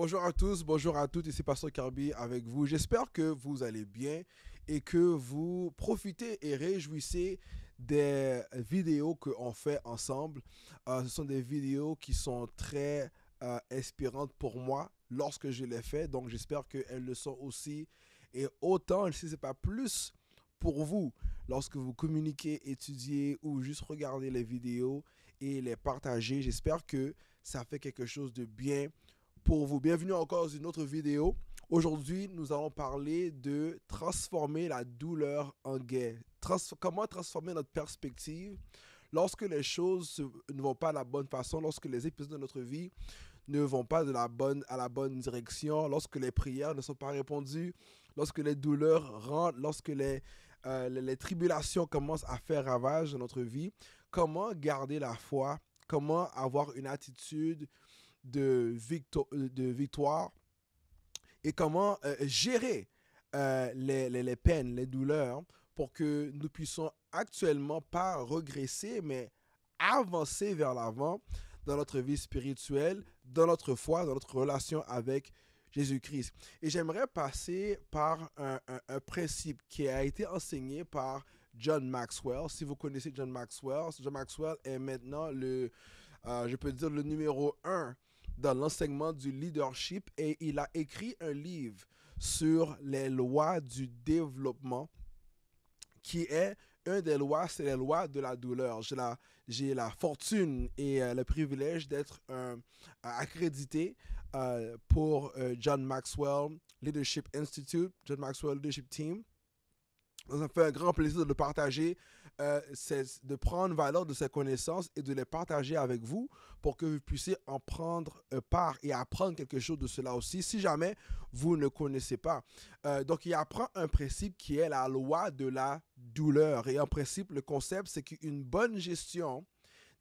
Bonjour à tous, bonjour à toutes, ici Pasteur Carby avec vous. J'espère que vous allez bien et que vous profitez et réjouissez des vidéos qu'on fait ensemble. Ce sont des vidéos qui sont très inspirantes pour moi lorsque je les fais, donc j'espère qu'elles le sont aussi et autant, si ce n'est pas plus, pour vous lorsque vous communiquez, étudiez ou juste regardez les vidéos et les partagez. J'espère que ça fait quelque chose de bien pour vous. Bienvenue encore dans une autre vidéo. Aujourd'hui, nous allons parler de transformer la douleur en gain. Comment transformer notre perspective lorsque les choses ne vont pas de la bonne façon, lorsque les épisodes de notre vie ne vont pas à la bonne direction, lorsque les prières ne sont pas répondues, lorsque les douleurs rentrent, lorsque les tribulations commencent à faire ravage dans notre vie. Comment garder la foi? Comment avoir une attitude de victoire et comment gérer les peines, les douleurs pour que nous puissions actuellement pas regresser, mais avancer vers l'avant dans notre vie spirituelle, dans notre foi, dans notre relation avec Jésus-Christ. Et j'aimerais passer par un principe qui a été enseigné par John Maxwell. Si vous connaissez John Maxwell est maintenant je peux dire le numéro un dans l'enseignement du leadership et il a écrit un livre sur les lois du développement qui est une des lois, c'est les lois de la douleur. J'ai la fortune et le privilège d'être accrédité pour John Maxwell Leadership Institute, John Maxwell Leadership Team. Ça me fait un grand plaisir de le partager, de prendre valeur de ces connaissances et de les partager avec vous pour que vous puissiez en prendre part et apprendre quelque chose de cela aussi, si jamais vous ne connaissez pas. Donc, il apprend un principe qui est la loi de la douleur. Et en principe, le concept, c'est qu'une bonne gestion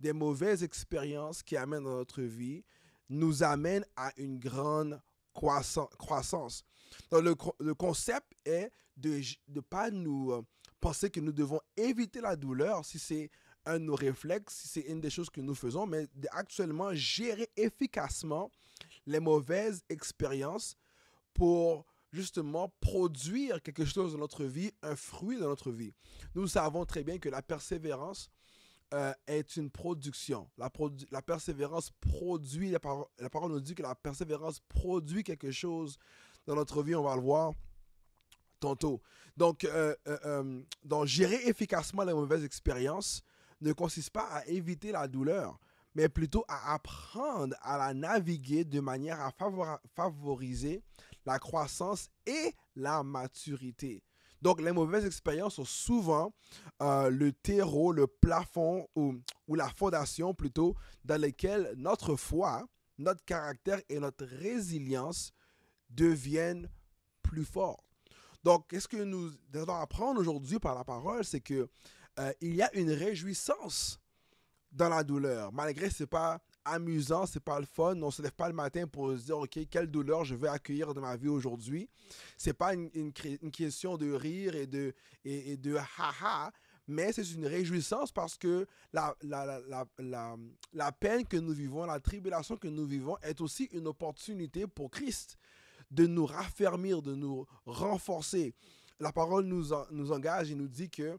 des mauvaises expériences qui amènent dans notre vie nous amène à une grande croissance. Donc, le concept est de ne pas nous penser que nous devons éviter la douleur si c'est un de nos réflexes, si c'est une des choses que nous faisons, mais actuellement gérer efficacement les mauvaises expériences pour justement produire quelque chose dans notre vie, un fruit dans notre vie. Nous savons très bien que la persévérance est une production. La persévérance produit, la parole nous dit que la persévérance produit quelque chose dans notre vie, on va le voir tantôt. Donc, gérer efficacement les mauvaises expériences ne consiste pas à éviter la douleur, mais plutôt à apprendre à la naviguer de manière à favoriser la croissance et la maturité. Donc, les mauvaises expériences sont souvent le terreau, le plafond ou la fondation plutôt dans lesquelles notre foi, notre caractère et notre résilience deviennent plus forts. Donc, qu'est-ce que nous devons apprendre aujourd'hui par la parole, c'est que il y a une réjouissance dans la douleur. Malgré que ce n'est pas amusant, c'est pas le fun, on ne se lève pas le matin pour se dire, OK, quelle douleur je vais accueillir dans ma vie aujourd'hui. Ce n'est pas une question de rire et de haha, mais c'est une réjouissance parce que la peine que nous vivons, la tribulation que nous vivons est aussi une opportunité pour Christ de nous raffermir, de nous renforcer. La parole nous engage et nous dit que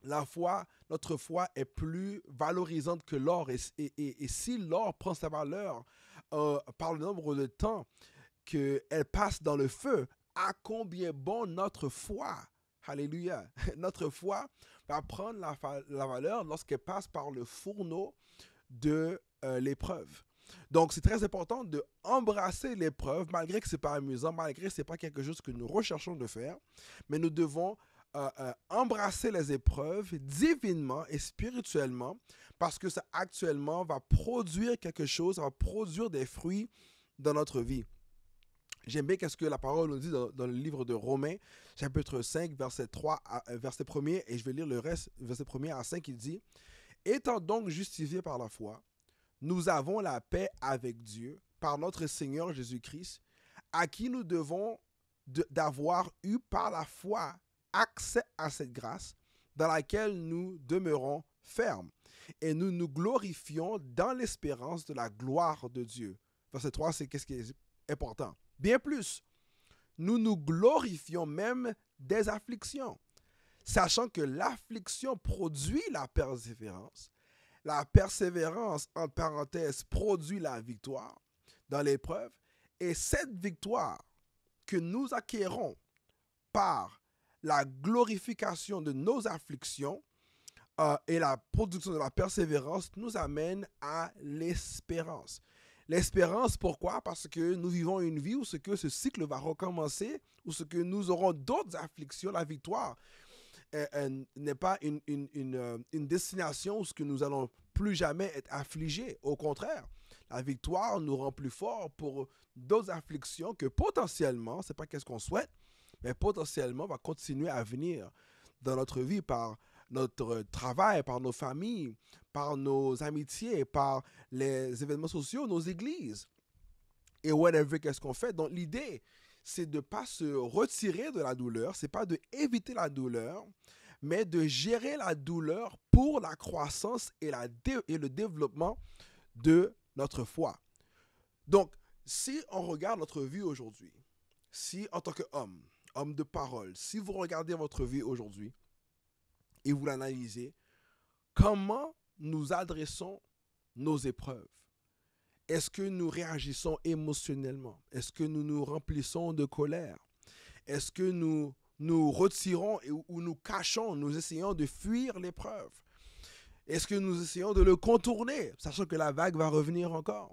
notre foi est plus valorisante que l'or. Et si l'or prend sa valeur par le nombre de temps qu'elle passe dans le feu, à combien bon notre foi, alléluia, notre foi va prendre la valeur lorsqu'elle passe par le fourneau de l'épreuve. Donc, c'est très important d'embrasser l'épreuve, malgré que ce n'est pas amusant, malgré que ce n'est pas quelque chose que nous recherchons de faire, mais nous devons embrasser les épreuves divinement et spirituellement parce que ça actuellement va produire quelque chose, ça va produire des fruits dans notre vie. J'aime bien ce que la parole nous dit dans le livre de Romains, chapitre 5, verset 3 verset 1er, et je vais lire le reste, verset 1er à 5, il dit « Étant donc justifiés par la foi, nous avons la paix avec Dieu par notre Seigneur Jésus-Christ, à qui nous devons d'avoir eu par la foi accès à cette grâce dans laquelle nous demeurons fermes et nous glorifions dans l'espérance de la gloire de Dieu. » Verset 3, c'est qu'est-ce qui est important. Bien plus, nous nous glorifions même des afflictions, sachant que l'affliction produit la persévérance. La persévérance, entre parenthèses, produit la victoire dans l'épreuve. Et cette victoire que nous acquérons par la glorification de nos afflictions et la production de la persévérance nous amène à l'espérance. L'espérance, pourquoi? Parce que nous vivons une vie où ce cycle va recommencer, où ce que nous aurons d'autres afflictions. La victoire n'est pas une destination où ce que nous allons plus jamais être affligés. Au contraire, la victoire nous rend plus forts pour d'autres afflictions que potentiellement, c'est pas qu'est-ce qu'on souhaite, mais potentiellement va continuer à venir dans notre vie par notre travail, par nos familles, par nos amitiés, par les événements sociaux, nos églises. Et whatever, qu'est-ce qu'on fait? Donc l'idée, c'est de ne pas se retirer de la douleur, c'est pas d'éviter la douleur, mais de gérer la douleur pour la croissance et le développement de notre foi. Donc, si on regarde notre vie aujourd'hui, si en tant qu'homme, homme de parole, si vous regardez votre vie aujourd'hui et vous l'analysez, comment nous adressons nos épreuves? Est-ce que nous réagissons émotionnellement? Est-ce que nous nous remplissons de colère? Est-ce que nous nous retirons ou nous cachons, nous essayons de fuir l'épreuve? Est-ce que nous essayons de le contourner, sachant que la vague va revenir encore?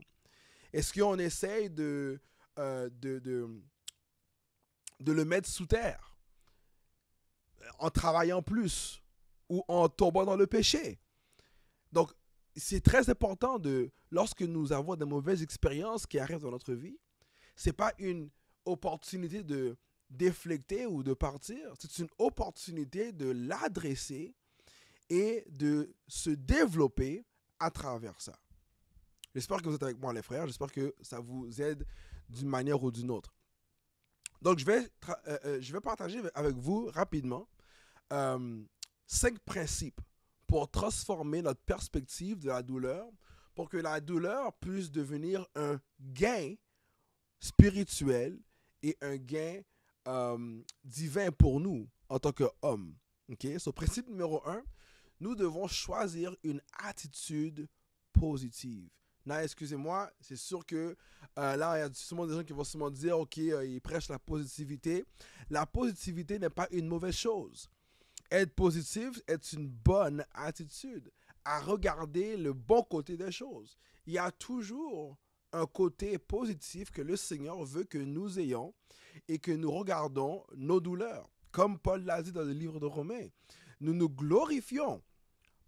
Est-ce qu'on essaye de le mettre sous terre en travaillant plus ou en tombant dans le péché? Donc, c'est très important lorsque nous avons de mauvaises expériences qui arrivent dans notre vie, ce n'est pas une opportunité de déflecter ou de partir, c'est une opportunité de l'adresser et de se développer à travers ça. J'espère que vous êtes avec moi, les frères. J'espère que ça vous aide d'une manière ou d'une autre. Donc, je vais partager avec vous rapidement 5 principes pour transformer notre perspective de la douleur, pour que la douleur puisse devenir un gain spirituel et un gain divin pour nous en tant qu'hommes. Okay? So, principe numéro 1, nous devons choisir une attitude positive. Non, excusez-moi, c'est sûr que là, il y a souvent des gens qui vont souvent dire, OK, ils prêchent la positivité. La positivité n'est pas une mauvaise chose. Être positif est une bonne attitude à regarder le bon côté des choses. Il y a toujours un côté positif que le Seigneur veut que nous ayons et que nous regardons nos douleurs. Comme Paul l'a dit dans le livre de Romains, nous nous glorifions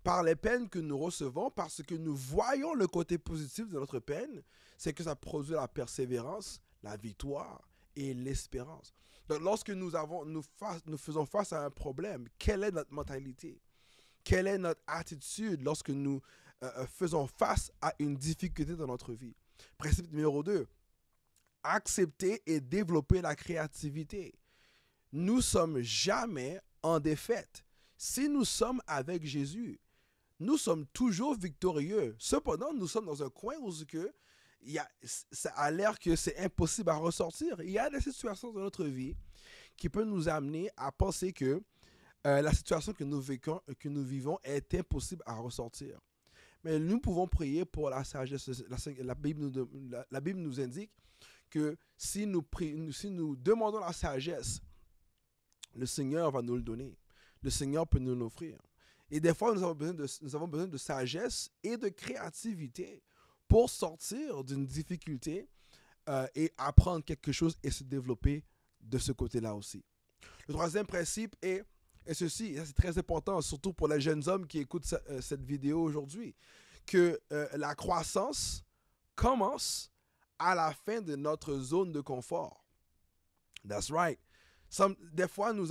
par les peines que nous recevons parce que nous voyons le côté positif de notre peine, c'est que ça produit la persévérance, la victoire et l'espérance. Donc, lorsque nous faisons face à un problème, quelle est notre mentalité? Quelle est notre attitude lorsque nous faisons face à une difficulté dans notre vie? Principe numéro 2, accepter et développer la créativité. Nous ne sommes jamais en défaite. Si nous sommes avec Jésus, nous sommes toujours victorieux. Cependant, nous sommes dans un coin où ça a l'air que c'est impossible à ressortir. Il y a des situations dans notre vie qui peuvent nous amener à penser que la situation que nous vivons est impossible à ressortir. Mais nous pouvons prier pour la sagesse. La Bible nous indique que si nous demandons la sagesse, le Seigneur va nous le donner. Le Seigneur peut nous l'offrir. Et des fois, nous avons besoin de sagesse et de créativité pour sortir d'une difficulté et apprendre quelque chose et se développer de ce côté-là aussi. Le troisième principe est ceci, et ça c'est très important, surtout pour les jeunes hommes qui écoutent cette vidéo aujourd'hui, que la croissance commence à la fin de notre zone de confort. That's right. Des fois, nous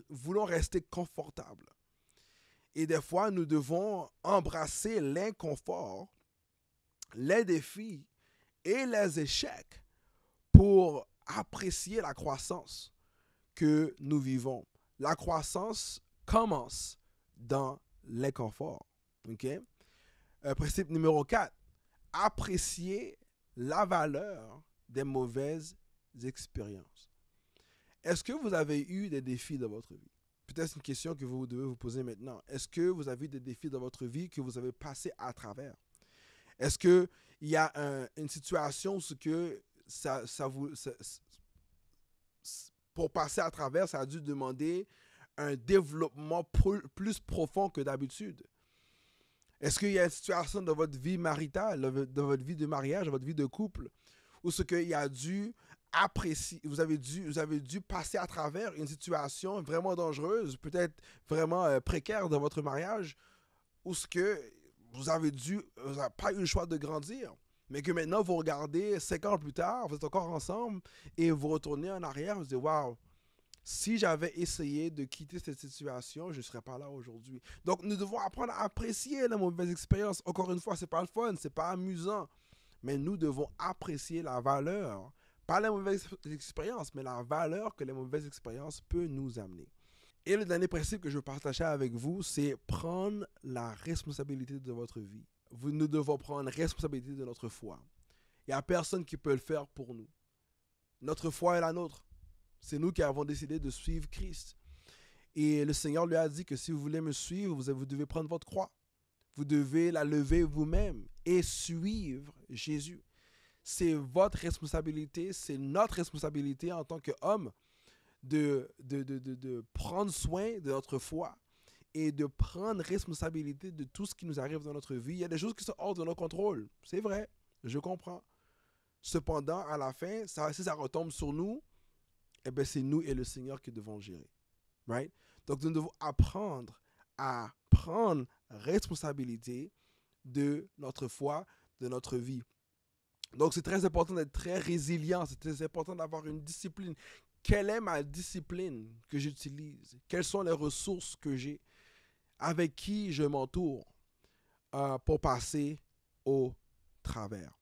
voulons rester confortables. Et des fois, nous devons embrasser l'inconfort, les défis et les échecs pour apprécier la croissance que nous vivons. La croissance commence dans l'inconfort. Okay? Principe numéro 4, apprécier la valeur des mauvaises expériences. Est-ce que vous avez eu des défis dans votre vie? Peut-être c'est une question que vous devez vous poser maintenant. Est-ce que vous avez eu des défis dans votre vie que vous avez passé à travers? Est-ce qu'il y a une situation où que pour passer à travers, ça a dû demander un développement plus profond que d'habitude? Est-ce qu'il y a une situation dans votre vie maritale, dans votre vie de mariage, dans votre vie de couple, où ce qu'il a dû apprécier, vous avez dû passer à travers une situation vraiment dangereuse, peut-être vraiment précaire dans votre mariage, où ce que vous n'avez pas eu le choix de grandir, mais que maintenant vous regardez 5 ans plus tard, vous êtes encore ensemble et vous retournez en arrière, vous dites waouh, si j'avais essayé de quitter cette situation, je ne serais pas là aujourd'hui. Donc, nous devons apprendre à apprécier la mauvaise expérience. Encore une fois, ce n'est pas le fun, ce n'est pas amusant. Mais nous devons apprécier la valeur. Pas la mauvaise expérience, mais la valeur que les mauvaises expériences peuvent nous amener. Et le dernier principe que je veux partager avec vous, c'est prendre la responsabilité de votre vie. Nous devons prendre responsabilité de notre foi. Il n'y a personne qui peut le faire pour nous. Notre foi est la nôtre. C'est nous qui avons décidé de suivre Christ. Et le Seigneur lui a dit que si vous voulez me suivre, vous devez prendre votre croix. Vous devez la lever vous-même et suivre Jésus. C'est votre responsabilité, c'est notre responsabilité en tant qu'homme de prendre soin de notre foi et de prendre responsabilité de tout ce qui nous arrive dans notre vie. Il y a des choses qui sont hors de notre contrôle. C'est vrai, je comprends. Cependant, à la fin, si ça retombe sur nous, eh bien, c'est nous et le Seigneur qui devons gérer. Right? Donc, nous devons apprendre à prendre responsabilité de notre foi, de notre vie. Donc, c'est très important d'être très résilient. C'est très important d'avoir une discipline. Quelle est ma discipline que j'utilise? Quelles sont les ressources que j'ai? Avec qui je m'entoure pour passer au travers?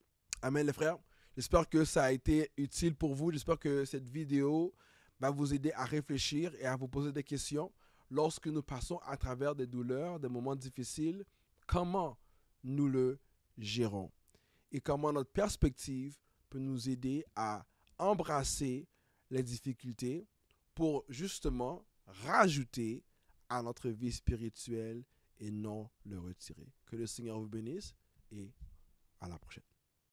Amen, les frères. J'espère que ça a été utile pour vous. J'espère que cette vidéo va vous aider à réfléchir et à vous poser des questions. Lorsque nous passons à travers des douleurs, des moments difficiles, comment nous le gérons? Et comment notre perspective peut nous aider à embrasser les difficultés pour justement rajouter à notre vie spirituelle et non le retirer. Que le Seigneur vous bénisse et à la prochaine.